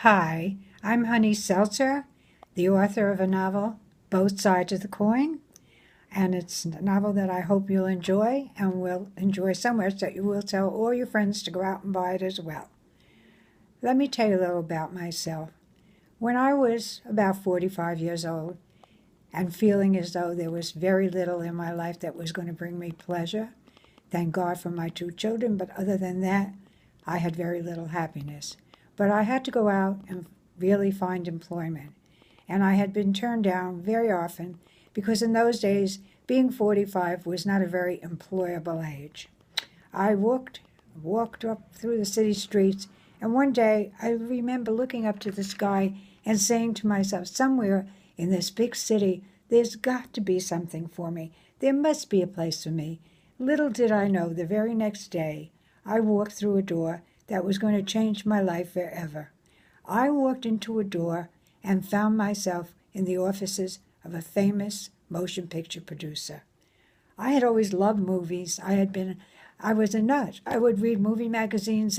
Hi, I'm Honey Seltzer, the author of a novel, Both Sides of the Coin, and it's a novel that I hope you'll enjoy and will enjoy so much that you will tell all your friends to go out and buy it as well. Let me tell you a little about myself. When I was about 45 years old and feeling as though there was very little in my life that was going to bring me pleasure, thank God for my two children, but other than that, I had very little happiness. But I had to go out and really find employment. And I had been turned down very often because in those days, being 45 was not a very employable age. I walked up through the city streets, and one day I remember looking up to the sky and saying to myself, somewhere in this big city, there's got to be something for me. There must be a place for me. Little did I know, the very next day, I walked through a door that was going to change my life forever. I walked into a door and found myself in the offices of a famous motion picture producer. I had always loved movies. I was a nut. I would read movie magazines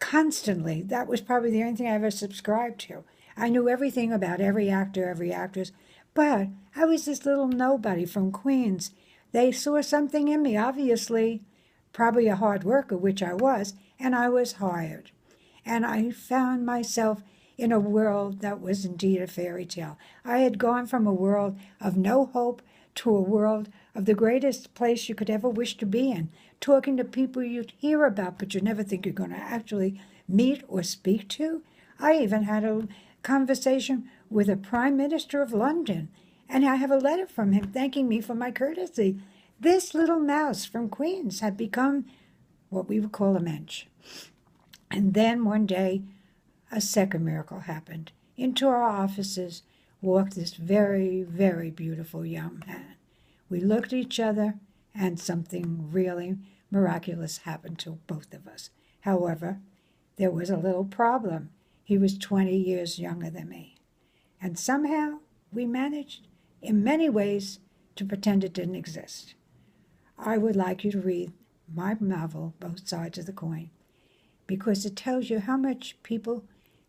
constantly. That was probably the only thing I ever subscribed to. I knew everything about every actor, every actress, but I was this little nobody from Queens. They saw something in me, obviously, probably a hard worker, which I was, and I was hired. And I found myself in a world that was indeed a fairy tale. I had gone from a world of no hope to a world of the greatest place you could ever wish to be in, talking to people you'd hear about, but you never think you're going to actually meet or speak to. I even had a conversation with a Prime Minister of London, and I have a letter from him thanking me for my courtesy. This little mouse from Queens had become what we would call a mensch. And then one day, a second miracle happened. Into our offices walked this very, very beautiful young man. We looked at each other, and something really miraculous happened to both of us. However, there was a little problem. He was 20 years younger than me. And somehow we managed, in many ways, to pretend it didn't exist. I would like you to read my novel, Both Sides of the Coin, because it tells you how much people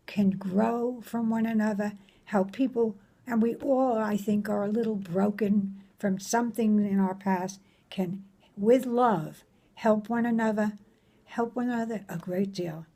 can grow from one another, how people, and we all, I think, are a little broken from something in our past, can, with love, help one another a great deal.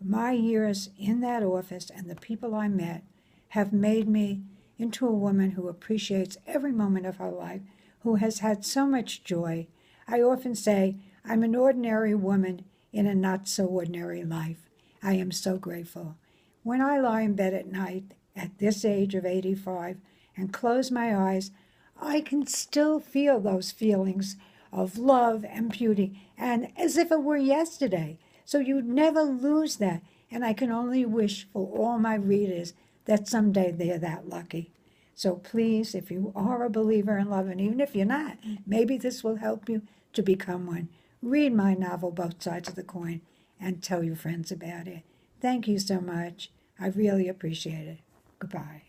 My years in that office and the people I met have made me into a woman who appreciates every moment of her life, who has had so much joy. I often say, I'm an ordinary woman in a not-so-ordinary life. I am so grateful. When I lie in bed at night, at this age of 85, and close my eyes, I can still feel those feelings of love and beauty, and as if it were yesterday. So you'd never lose that, and I can only wish for all my readers that someday they're that lucky. So please, if you are a believer in love, and even if you're not, maybe this will help you to become one. Read my novel, Both Sides of the Coin, and tell your friends about it. Thank you so much. I really appreciate it. Goodbye.